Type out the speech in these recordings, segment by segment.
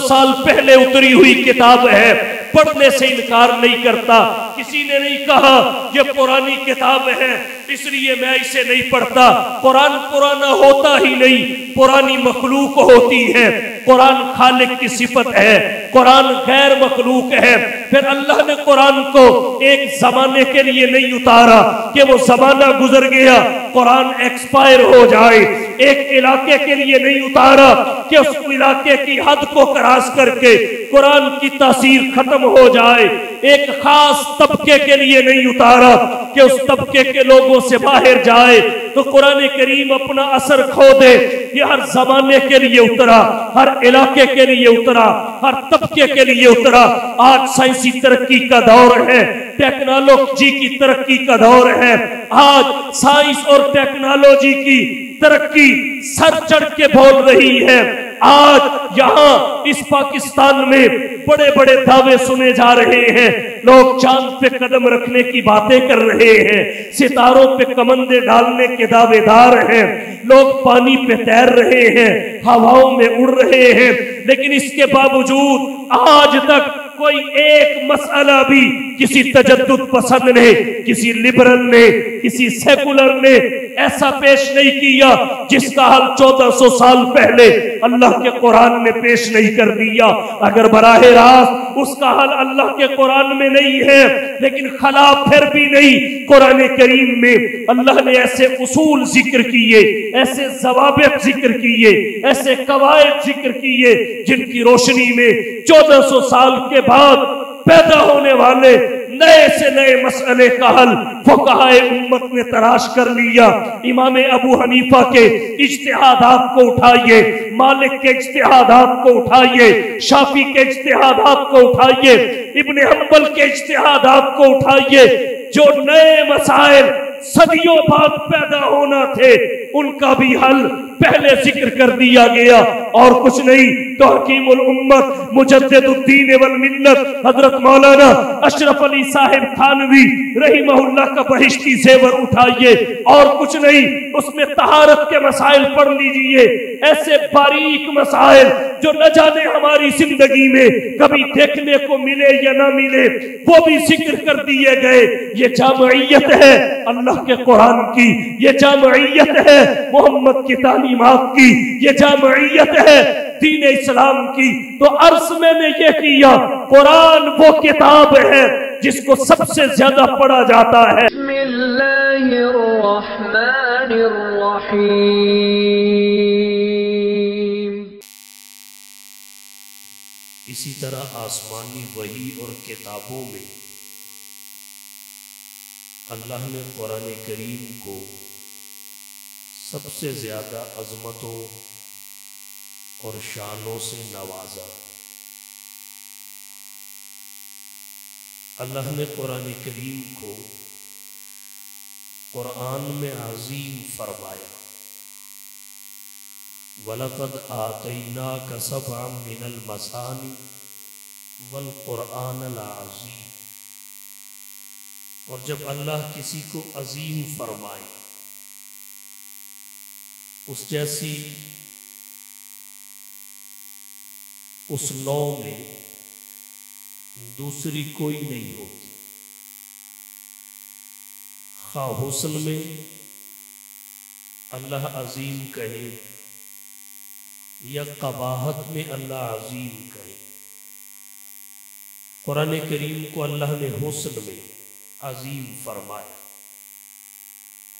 سال پہلے اتری ہوئی کتاب ہے، پڑھنے سے انکار نہیں کرتا۔ کسی نے نہیں کہا یہ پرانی کتاب ہے اس لیے میں اسے نہیں پڑھتا۔ قرآن پرانا ہوتا ہی نہیں، پرانی مخلوق ہوتی ہے۔ قرآن خالق کی صفت ہے، قرآن غیر مخلوق ہے۔ پھر اللہ نے قرآن کو ایک زمانے کے لیے نہیں اتارا کہ وہ زمانہ گزر گیا قرآن ایکسپائر ہو جائے، ایک علاقے کے لیے نہیں اتارا کہ اس علاقے کی حد کو کراس کر کے قرآن کی تاثیر ختم ہو جائے، ایک خاص طبقے کے لیے نہیں اتارا کہ اس طبقے کے لوگوں سے باہر جائے تو قرآن کریم اپنا اثر کھو دے۔ یہ ہر زمانے کے لیے اترا، ہر علاقے کے لیے اترا، ہر طبقے کے لیے اترا۔ آج سائنسی ترقی کا دور ہے، ٹیکنالوجی کی ترقی کا دور ہے۔ آج سائنس اور ٹیکنالوجی کی ترقی سر چڑھ کے بول رہی ہے۔ آج یہاں اس پاکستان میں بڑے بڑے دعوے سنے جا رہے ہیں، لوگ چاند پہ قدم رکھنے کی باتیں کر رہے ہیں، ستاروں پہ کمندے ڈالنے کے دعوے دار ہیں، لوگ پانی پہ تیر رہے ہیں، ہواؤں میں اڑ رہے ہیں، لیکن اس کے باوجود آج تک کوئی ایک مسئلہ بھی کسی تجدد پسند نے، کسی لبرل نے، کسی سیکولر نے ایسا پیش نہیں کیا جس کا حل 1400 سال پہلے اللہ کے قرآن نے پیش نہیں کر دیا۔ اگر براہ راست اس کا حل اللہ کے قرآن میں نہیں ہے، لیکن خلا پھر بھی نہیں، قرآن کریم میں اللہ نے ایسے اصول ذکر کیے، ایسے ضوابط ذکر کیے، ایسے قواعد ذکر کیے جن کی روشنی میں 1400 سال کے بعد پیدا ہونے والے نئے سے نئے مسئلے کا حل فقہائے امت نے تلاش کر لیا۔ امام ابو حنیفہ کے اجتہادات کو اٹھائیے، مالک کے اجتہادات کو اٹھائیے، شافعی کے اجتہادات کو اٹھائیے، ابن حنبل کے اجتہادات کو اٹھائیے، جو نئے مسائل صدیوں بعد پیدا ہونا تھے ان کا بھی حل پہلے ذکر کر دیا گیا۔ اور کچھ نہیں تو حکیم الامت مجدد الدین والملت حضرت مولانا اشرف علی صاحب تھانوی رحمہ اللہ کا بہشتی زیور اٹھائیے، اور کچھ نہیں اس میں طہارت کے مسائل پڑھ لیجئے، ایسے باریک مسائل جو نہ جانے ہماری زندگی میں کبھی دیکھنے کو ملے یا نہ ملے وہ بھی ذکر کر دیے گئے۔ یہ جامعیت ہے اللہ کے قرآن کی، یہ جامعیت ہے محمد کی تعلیمات کی، یہ جامعیت ہے دین اسلام کی۔ تو عرض میں نے یہ کیا، قرآن وہ کتاب ہے جس کو سب سے زیادہ پڑھا جاتا ہے۔ بسم اللہ الرحمن الرحیم۔ اسی طرح آسمانی وحی اور کتابوں میں اللہ نے قرآن کریم کو سب سے زیادہ عظمتوں اور شانوں سے نوازا۔ اللہ نے قرآن کریم کو قرآن میں عظیم فرمایا، وَلَقَدْ آتَيْنَاكَ سَبْعًا مِنَ الْمَثَانِِ وَالْقُرْآنَ الْعَظِيمَ۔ اور جب اللہ کسی کو عظیم فرمائے اس جیسی اس نو میں دوسری کوئی نہیں ہوتی۔ خواہ حسن میں اللہ عظیم کہے یا قباحت میں اللہ عظیم کہے، قرآن کریم کو اللہ نے حسن میں عظیم فرمایا۔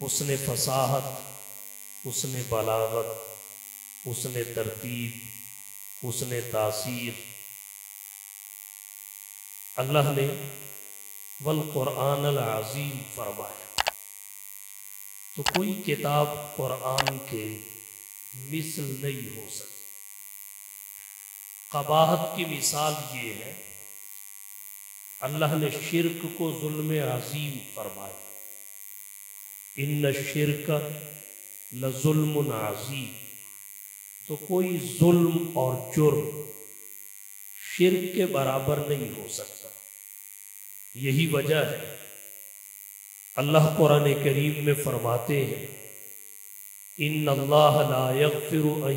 حسن فصاحت، حسن بلاغت، حسن ترتیب، حسن تاثیر، اللہ نے والقرآن العظیم فرمایا۔ تو کوئی کتاب قرآن کے مثل نہیں ہو سکتی۔ قباحت کی مثال یہ ہے، اللہ نے شرک کو ظلم عظیم فرمایا، ان الشرک لظلم عظیم۔ تو کوئی ظلم اور جرم شرک کے برابر نہیں ہو سکتا۔ یہی وجہ ہے اللہ قرآن کریم میں فرماتے ہیں، ان اللہ لا یغفر ان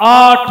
8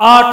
8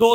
2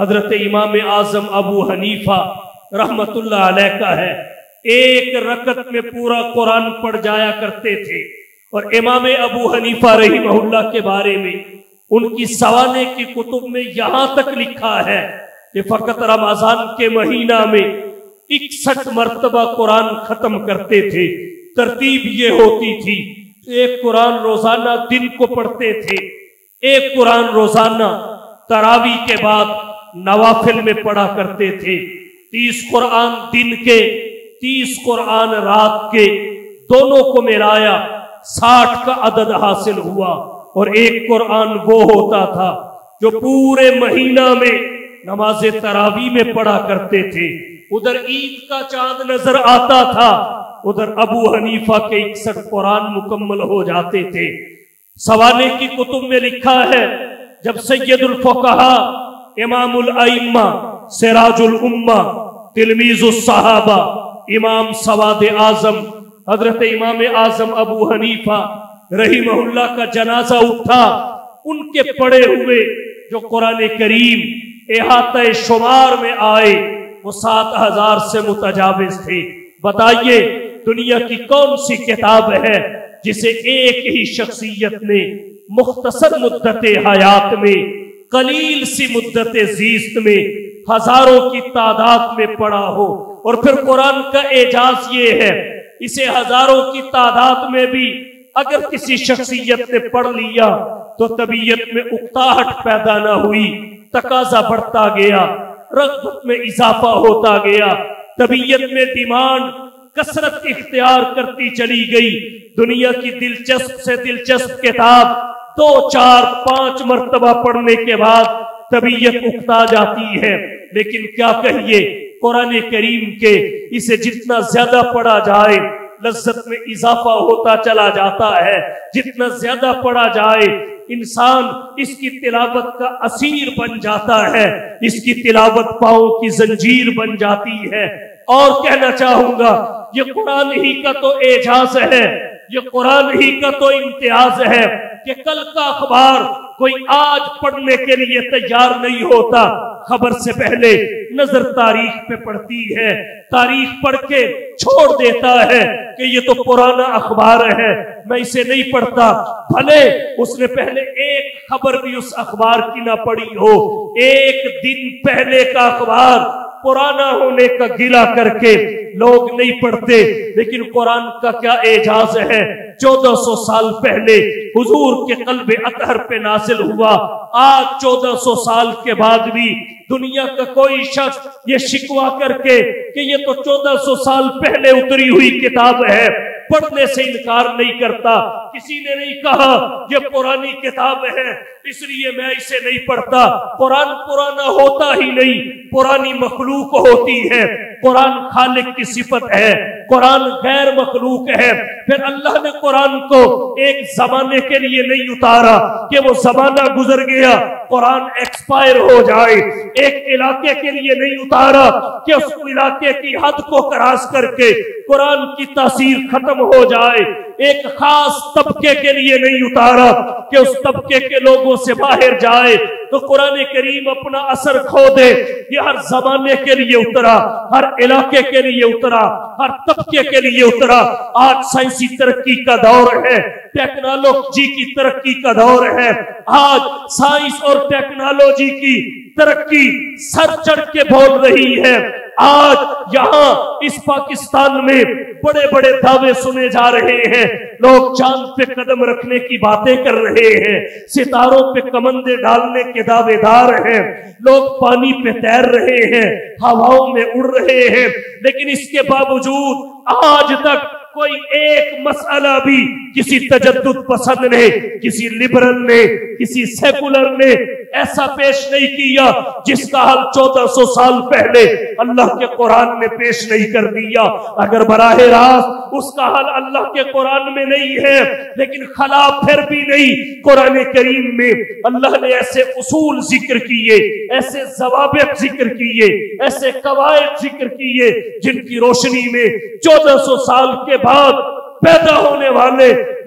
حضرت امام اعظم ابو حنیفہ رحمتullah علیہ کا ہے، ایک رکعت میں پورا قرآن پڑھ جایا کرتے تھے۔ اور امام ابو حنیفہ رحمہ اللہ کے بارے میں ان کی سوانے کی کتب میں یہاں تک لکھا ہے کہ فقط رمضان کے مہینہ میں 61 مرتبہ قرآن ختم کرتے تھے۔ ترتیب یہ ہوتی تھی، ایک قرآن روزانہ دن کو پڑھتے تھے، ایک قرآن روزانہ تراویح کے بعد نوافل میں پڑھا کرتے تھے۔ 30 قرآن دن کے، 30 قرآن رات کے، دونوں کو ملایا 60 کا عدد حاصل ہوا۔ اور ایک قرآن وہ ہوتا تھا جو پورے مہینہ میں نماز تراویح میں پڑھا کرتے تھے۔ ادھر عید کا چاند نظر آتا تھا، ادھر ابو حنیفہ کے 61 قرآن مکمل ہو جاتے تھے۔ سوانے کی کتب میں لکھا ہے جب سید الفقہا، امام الائمہ، سراج الامہ، تلمیذ الصحابہ، امام سواد اعظم حضرت امام اعظم ابو حنیفہ رحمہ اللہ کا جنازہ اٹھا، ان کے پڑھے ہوئے جو قرآن کریم احاطہ شمار میں آئے وہ 7000 سے متجاوز تھے۔ بتائیے دنیا کی کون سی کتاب ہے جسے ایک ہی شخصیت نے مختصر مدت حیات میں، قلیل سی مدت زیست میں، ہزاروں کی تعداد میں پڑھا ہو؟ اور پھر قرآن کا اعجاز یہ ہے، اسے ہزاروں کی تعداد میں بھی اگر کسی شخصیت نے پڑھ لیا تو طبیعت میں اکتاہٹ پیدا نہ ہوئی، تقاضا بڑھتا گیا، رغبت میں اضافہ ہوتا گیا، طبیعت میں ڈیمانڈ کثرت اختیار کرتی چلی گئی۔ دنیا کی دلچسپ سے دلچسپ کتاب 2، 4، 5 مرتبہ پڑھنے کے بعد طبیعت اکتا جاتی ہے۔ لیکن کیا کہیے قرآن کریم کے، اسے جتنا زیادہ پڑھا جائے لذت میں اضافہ ہوتا چلا جاتا ہے، جتنا زیادہ پڑھا جائے انسان اس کی تلاوت کا اسیر بن جاتا ہے، اس کی تلاوت پاؤں کی زنجیر بن جاتی ہے۔ اور کہنا چاہوں گا یہ قرآن ہی کا تو اعجاز ہے، یہ قرآن ہی کا تو امتیاز ہے کہ کل کا اخبار کوئی آج پڑھنے کے لیے تیار نہیں ہوتا، خبر سے پہلے نظر تاریخ پہ پڑتی ہے، تاریخ پڑھ کے چھوڑ دیتا ہے کہ یہ تو پرانا اخبار ہے، میں اسے نہیں پڑھتا، بھلے اس نے پہلے ایک خبر بھی اس اخبار کی نہ پڑھی ہو، ایک دن پہلے کا اخبار پرانا ہونے کا گلہ کر کے لوگ نہیں پڑھتے۔ لیکن قرآن کا کیا اعجاز ہے، 1400 سال پہلے حضور کے قلب اطہر پہ نازل ہوا، آج 1400 سال کے بعد بھی دنیا کا کوئی شخص یہ شکوہ کر کے کہ یہ تو 1400 سال پہلے اتری ہوئی کتاب ہے پڑھنے سے انکار نہیں کرتا۔ کسی نے نہیں کہا یہ پرانی کتاب ہے اس لیے میں اسے نہیں پڑھتا۔ قرآن پرانا ہوتا ہی نہیں، پرانی مخلوق ہوتی ہے۔ قرآن خالق کی صفت ہے، قرآن غیر مخلوق ہے۔ پھر اللہ نے قرآن کو ایک زمانے کے لیے نہیں اتارا کہ وہ زمانہ گزر گیا قرآن ایکسپائر ہو جائے، ایک علاقے کے لیے نہیں اتارا کہ اس علاقے کی حد کو کراس کر کے قرآن کی تاثیر ختم ہو جائے، ایک خاص طبقے کے لیے نہیں اتارا کہ اس طبقے کے لوگوں سے باہر جائے تو قرآن کریم اپنا اثر کھو دے۔ یہ ہر زمانے کے لیے اترا، ہر علاقے کے لیے اترا، ہر طبقے کے لیے اترا۔ آج سائنسی ترقی کا دور ہے، ٹیکنالوجی کی ترقی کا دور ہے۔ آج سائنس اور ٹیکنالوجی کی ترقی سر چڑھ کے بول رہی ہے۔ آج یہاں اس پاکستان میں بڑے بڑے دعوے سنے جا رہے ہیں، لوگ چاند پہ قدم رکھنے کی باتیں کر رہے ہیں، ستاروں پہ کمندے ڈالنے کے دعوے دار ہیں، لوگ پانی پہ تیر رہے ہیں، ہواؤں میں اڑ رہے ہیں، لیکن اس کے باوجود آج تک کوئی ایک مسئلہ بھی کسی تجدد پسند نے، کسی لبرل نے، کسی سیکولر نے ایسا پیش نہیں کیا جس کا حل 1400 سال پہلے اللہ کے قرآن نے پیش نہیں کر دیا۔ اگر براہ راست اس کا حل اللہ کے قرآن میں نہیں ہے، لیکن خلا پھر بھی نہیں، قرآن کریم میں اللہ نے ایسے اصول ذکر کیے، ایسے ضوابط ذکر کیے، ایسے قواعد ذکر کیے جن کی روشنی میں 1400 سال کے بعد پیدا ہونے والے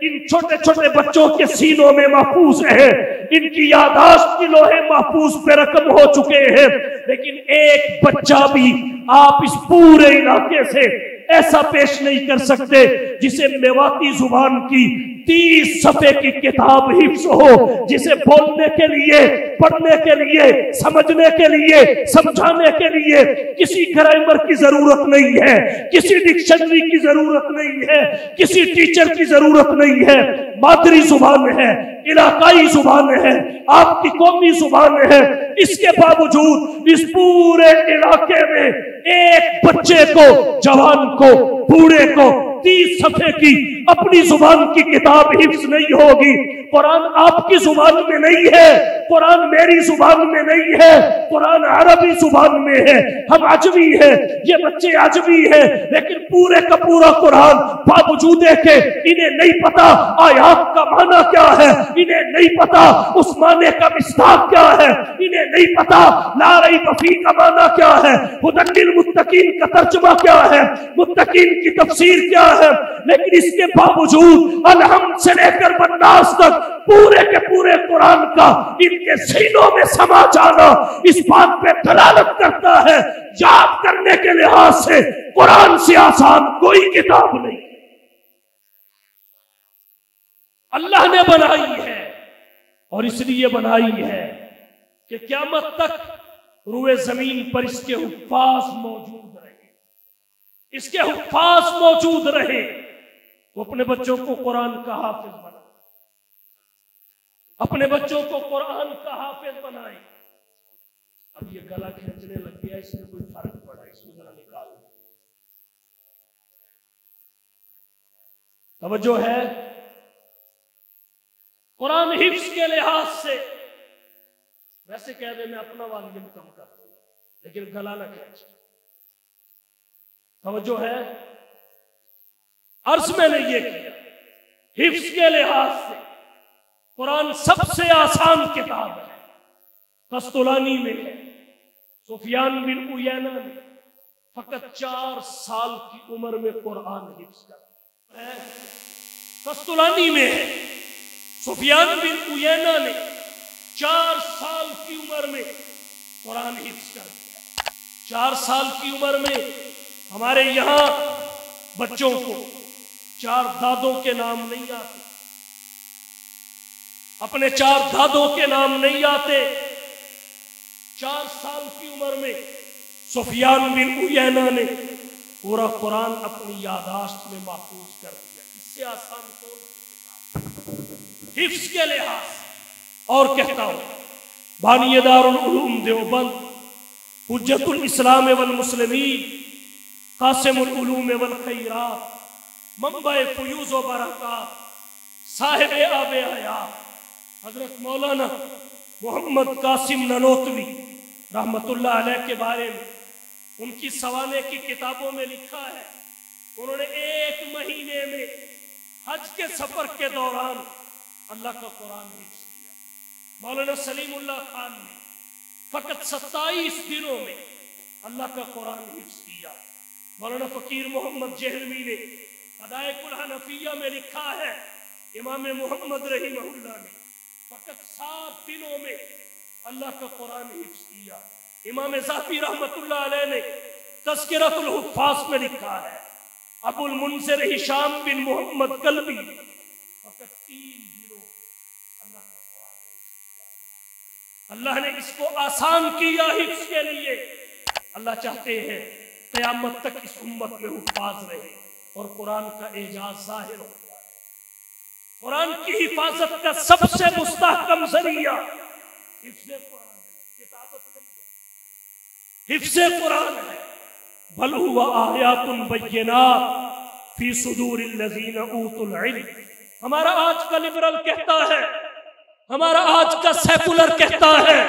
ان چھوٹے چھوٹے بچوں کے سینوں میں محفوظ ہے، ان کی یادداشت کی لوہے محفوظ پہ رقم ہو چکے ہیں، لیکن ایک بچہ بھی آپ اس پورے علاقے سے ایسا پیش نہیں کر سکتے جسے میواتی زبان کی 30 صفحے کی کتاب حفظ ہو، جسے بولنے کے لیے، پڑھنے کے لیے، سمجھنے کے لیے، سمجھانے کے لیے کسی گرامر کی ضرورت نہیں ہے، کسی ڈکشنری کی ضرورت نہیں ہے، کسی ٹیچر کی ضرورت نہیں ہے۔ مادری زبان ہے، علاقائی زبان ہے، آپ کی قومی زبان ہے، اس کے باوجود اس پورے علاقے میں ایک بچے کو، جوان کو، بوڑھے کو 30 صفحے کی اپنی زبان کی کتاب حفظ نہیں ہوگی۔ قرآن آپ کی زبان میں نہیں ہے، قرآن میری زبان میں نہیں ہے، قرآن عربی زبان میں ہے، ہم عجمی ہیں، یہ بچے عجمی ہیں، لیکن پورے کا پورا قرآن باوجود ہے کہ انہیں نہیں پتا آیات کا معنی کیا ہے، انہیں نہیں پتا اس معنی کا مصداق کیا ہے، انہیں نہیں پتا لا ریب فیہ کا معنی کیا ہے، ھدی للمتقین کا ترجمہ کیا ہے، متقین کی تفسیر کیا ہے، لیکن اس کے باوجود الحمد سے لے کر بناس تک پورے کے پورے قرآن کا ان کے سینوں میں سما جانا اس بات پہ دلالت کرتا ہے یاد کرنے کے لحاظ سے قرآن سے آسان کوئی کتاب نہیں اللہ نے بنائی ہے، اور اس لیے بنائی ہے کہ قیامت تک روئے زمین پر اس کے حفاظ موجود رہے، اس کے حفاظ موجود رہے۔ وہ اپنے بچوں کو قرآن کا حافظ بنائے، اپنے بچوں کو قرآن کا حافظ بنائے۔ اب یہ گلا کھینچنے لگ گیا، اس میں کوئی فرق پڑا، اس میں ذرا نکال توجہ ہے۔ قرآن حفظ کے لحاظ سے ویسے کہہ دیں میں اپنا والیم کم کر دوں، لیکن گلا نہ کھینچ، توجہ ہے۔ عرض میں نے یہ کیا، حفظ کے لحاظ سے قرآن سب سے آسان کتاب ہے، قسطلانی میں ہے، سفیان بن عیینہ نے فقط 4 سال کی عمر میں قرآن حفظ کر ہے، قسطلانی میں ہے، سفیان بن عیینہ نے 4 سال کی عمر میں قرآن حفظ کر دیا۔ 4 سال کی عمر میں ہمارے یہاں بچوں کو 4 دادوں کے نام نہیں آتے، اپنے 4 دادوں کے نام نہیں آتے۔ 4 سال کی عمر میں سفیان بن عیینہ نے پورا قرآن اپنی یادداشت میں محفوظ کر دیا۔ اس سے آسان کون سی حفظ کے لحاظ۔ اور کہتا ہوں بانی دارالعلوم دیوبند، حجت الاسلام والمسلمین، قاسم العلوم والخیرات، منبع فیوز و برکات، صاحب آب حیات حضرت مولانا محمد قاسم ننوتوی رحمت اللہ علیہ کے بارے میں ان کی سوانح کی کتابوں میں لکھا ہے، انہوں نے 1 مہینے میں حج کے سفر کے دوران اللہ کا قرآن حفظ کیا۔ مولانا سلیم اللہ خان نے فقط 27 دنوں میں اللہ کا قرآن حفظ کیا۔ مولانا فقیر محمد جہلوی نے حدائق الحنفیہ میں لکھا ہے، امام محمد رحمہ اللہ نے فقط 7 دنوں میں اللہ کا قرآن حفظ کیا۔ امام ذاتی رحمت اللہ علیہ نے تذکرۃ الحفاظ میں لکھا ہے، ابو المنذر ہشام بن محمد قلبی فقط 3 دنوں اللہ کا قرآن حفظ کیا۔ اللہ نے اس کو آسان کیا حفظ کے لیے۔ اللہ چاہتے ہیں قیامت تک اس امت میں حفاظ رہے اور قرآن کا اعجاز ظاہر ہو جائے۔ قرآن کی حفاظت کا سب سے مستحکم ذریعہ حفظ قرآن ہے، کتابت نہیں ہے، حفظ قرآن ہے۔ بل هو آیات بینات فی صدور الذین اوتوا العلم۔ ہمارا آج کا لبرل کہتا ہے، ہمارا آج کا سیکولر کہتا ہے،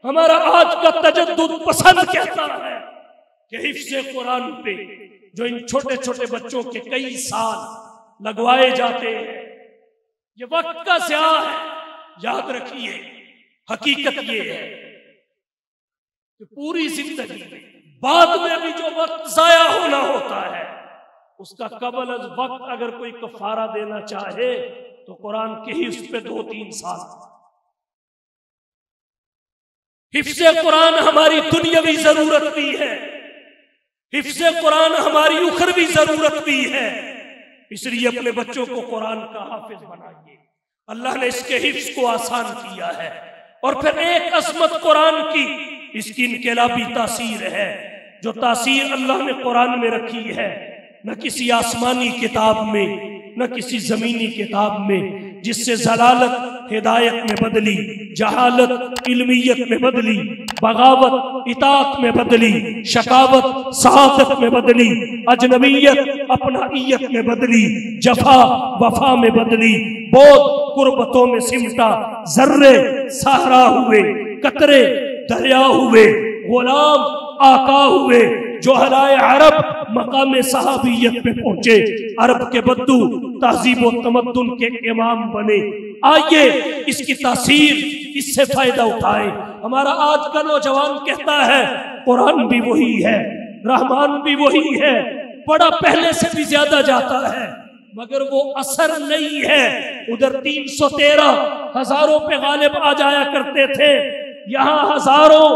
ہمارا آج کا تجدد پسند کہتا ہے کہ حفظ قرآن پہ جو ان چھوٹے چھوٹے بچوں کے کئی سال لگوائے جاتے ہیں یہ وقت کا ضیاع ہے۔ یاد رکھیے حقیقت یہ ہے کہ پوری زندگی میں بعد میں بھی جو وقت ضائع ہونا ہوتا ہے اس کا قبل از وقت اگر کوئی کفارہ دینا چاہے تو قرآن کے حفظ پہ 2-3 سال. حفظ قرآن ہماری دنیاوی ضرورت بھی ہے، حفظ قرآن ہماری اخروی ضرورت بھی ہے. اس لیے اپنے بچوں کو قرآن کا حافظ بنائیے. اللہ نے اس کے حفظ کو آسان کیا ہے. اور پھر ایک عظمت قرآن کی، اس کی انقلابی تاثیر ہے. جو تاثیر اللہ نے قرآن میں رکھی ہے نہ کسی آسمانی کتاب میں نہ کسی زمینی کتاب میں، جس سے ضلالت ہدایت میں بدلی، جہالت علمیت میں بدلی، بغاوت اطاعت میں بدلی، شقاوت سعادت میں بدلی، اجنبیت اپنائیت میں بدلی، جفا وفا میں بدلی، بود قربتوں میں سمٹا، ذرے صحرا ہوئے، قطرے دریا ہوئے، غلام آقا ہوئے. جو ہلائے عرب مقام صحابیت پہ پہنچے، عرب کے بدو تہذیب و تمدن کے امام بنے. آئیے اس کی تاثیر، اس سے فائدہ اٹھائے. ہمارا آج کا نوجوان کہتا ہے قرآن بھی وہی ہے، رحمان بھی وہی ہے، بڑا پہلے سے بھی زیادہ جاتا ہے، مگر وہ اثر نہیں ہے. ادھر 313 ہزاروں پہ غالب آ جایا کرتے تھے، یہاں ہزاروں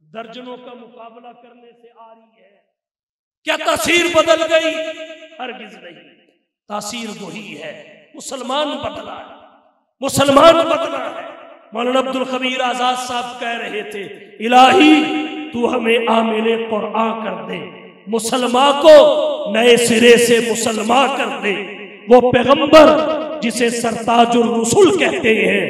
درجنوں کا مقابلہ کرنے سے آ رہی ہے. کیا تاثیر بدل گئی؟ ہرگز نہیں، تاثیر وہی ہے. مسلمان بدلا ہے، مسلمان بدلا ہے. مولانا عبد الخبیر آزاد صاحب کہہ رہے تھے الہی تو ہمیں عامل قرآن کر دے، مسلمان کو نئے سرے سے مسلمان کر دے. وہ پیغمبر جسے سرتاج الرسل کہتے ہیں،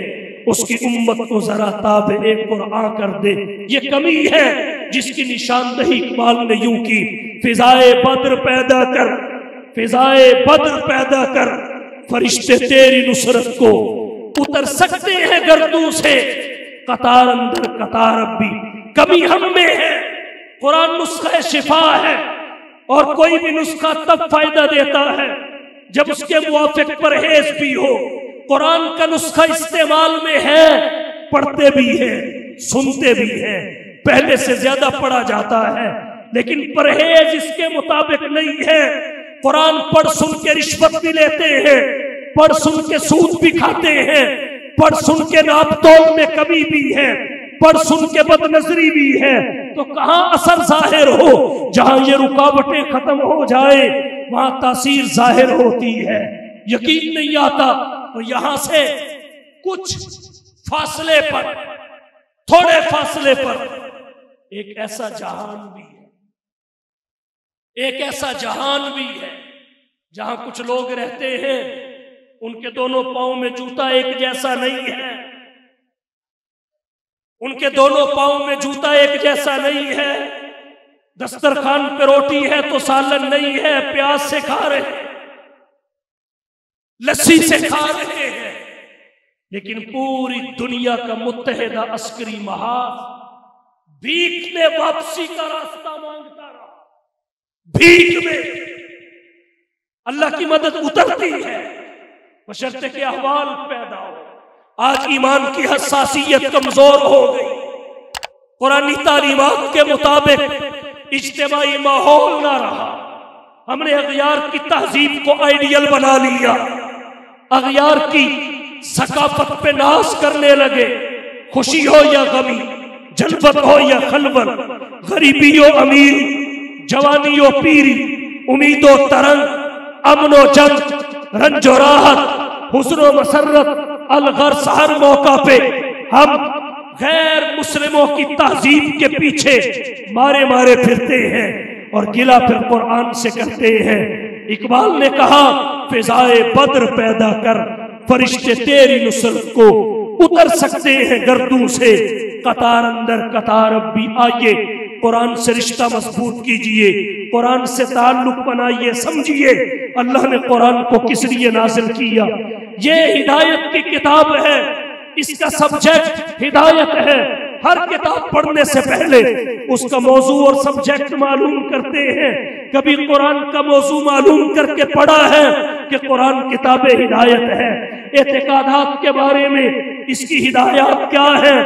اس کی امت کو ذرا تابع قرآن کر دے. یہ کمی ہے جس کی نشاندہی اقبال نے یوں کی، فضائے بدر پیدا کر، فضائے بدر پیدا کر، فرشتے تیری نصرت کو اتر سکتے ہیں گردوں سے، قطار اندر قطار اب بھی کمی ہم میں ہے. قرآن نسخہ شفا ہے، اور کوئی بھی نسخہ تب فائدہ دیتا ہے جب اس کے موافق پرہیز بھی ہو. قرآن کا نسخہ استعمال میں ہے، پڑھتے بھی ہیں، سنتے بھی ہیں، پہلے سے زیادہ پڑھا جاتا ہے، لیکن پرہیز اس کے مطابق نہیں ہے. قرآن پڑھ سن کے رشوت بھی لیتے ہیں، پڑھ سن کے سود بھی کھاتے ہیں، پڑھ سن کے ناپ تول میں کمی بھی ہے، پڑھ سن کے بد نظری بھی ہے. تو کہاں اثر ظاہر ہو؟ جہاں یہ رکاوٹیں ختم ہو جائے وہاں تاثیر ظاہر ہوتی ہے. یقین نہیں آتا تو یہاں سے کچھ فاصلے پر، تھوڑے فاصلے پر ایک ایسا جہان بھی ہے، ایک ایسا جہان بھی ہے جہاں کچھ لوگ رہتے ہیں، ان کے دونوں پاؤں میں جوتا ایک جیسا نہیں ہے، ان کے دونوں پاؤں میں جوتا ایک جیسا نہیں ہے. دسترخوان پہ روٹی ہے تو سالن نہیں ہے، پیاز سے کھا رہے ہیں، لسی سے کھا رہے ہیں، لیکن پوری دنیا کا متحدہ عسکری محاذ بھیک میں واپسی کا راستہ مانگتا رہا. بھیک میں اللہ کی مدد اترتی ہے بشرطے کہ احوال پیدا ہو. آج ایمان کی حساسیت کمزور ہو گئی، قرآنی تعلیمات کے مطابق اجتماعی ماحول نہ رہا. ہم نے اغیار کی تہذیب کو آئیڈیل بنا لیا، اغیار کی ثقافت پہ ناز کرنے لگے. خوشی ہو یا غمی، جلوت ہو یا خلوت، غریبی و امیر، جوانی و پیری، امید و ترنگ، امن و جنگ، رنج و راحت، حزن و مسرت، الغرض ہر موقع پہ ہم غیر مسلموں کی تہذیب کے پیچھے مارے مارے پھرتے ہیں اور گلہ پھر قرآن سے کرتے ہیں. اقبال نے کہا فضائے بدر پیدا کر، فرشتے تیری نصرت کو اتر سکتے ہیں گردوں سے، قطار اندر قطار اب بھی. آئیے قرآن سے رشتہ مضبوط کیجئے، قرآن سے تعلق بنائیے. سمجھیے اللہ نے قرآن کو کس لیے نازل کیا. یہ ہدایت کی کتاب ہے، اس کا سبجیکٹ ہدایت ہے. ہر کتاب پڑھنے سے پہلے اس کا موضوع اور سبجیکٹ معلوم کرتے ہیں. کبھی قرآن کا موضوع معلوم کر کے پڑھا ہے کہ قرآن کتاب ہدایت ہے. اعتقادات کے بارے میں اس کی ہدایات کیا ہے،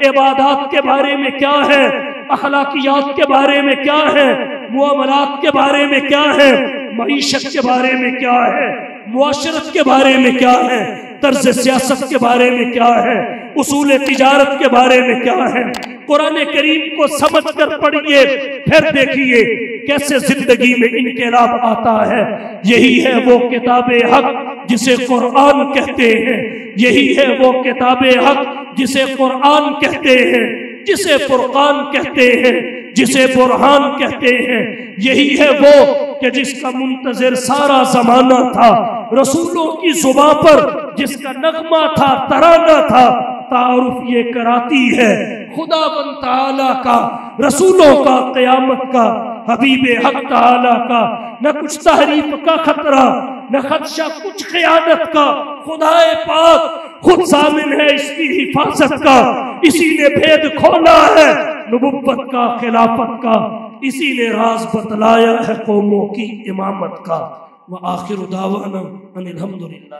عبادات کے بارے میں کیا ہے، اخلاقیات کے بارے میں کیا ہے، معاملات کے بارے میں کیا ہے، معیشت کے بارے میں کیا ہے، معاشرت کے بارے میں کیا ہے، طرز سیاست کے بارے میں کیا ہے، اصول تجارت کے بارے میں کیا ہے۔ قرآن کریم کو سمجھ کر پڑھیے، پھر دیکھیے کیسے زندگی میں انقلاب آتا ہے۔ یہی ہے وہ کتاب حق جسے قرآن کہتے ہیں، یہی ہے وہ کتاب حق جسے قرآن کہتے ہیں، جسے فرقان کہتے ہیں، جسے برہان کہتے ہیں۔ یہی ہے وہ کہ جس کا منتظر سارا زمانہ تھا، رسولوں کی زباں پر جس کا نغمہ تھا، ترانہ تھا، تعارف یہ کراتی ہے خداوند تعالی کا، رسولوں کا، قیامت کا، حبیب حق تعالی کا۔ نہ کچھ تحریف کا خطرہ، نہ خدشہ کچھ خیانت کا، خدائے پاک خود ضامن ہے اس کی حفاظت کا۔ اسی نے بھید کھولا ہے نبوت کا، خلافت کا، اسی نے راز بتلایا ہے قوموں کی امامت کا۔ وآخر دعوانا ان الحمدللہ۔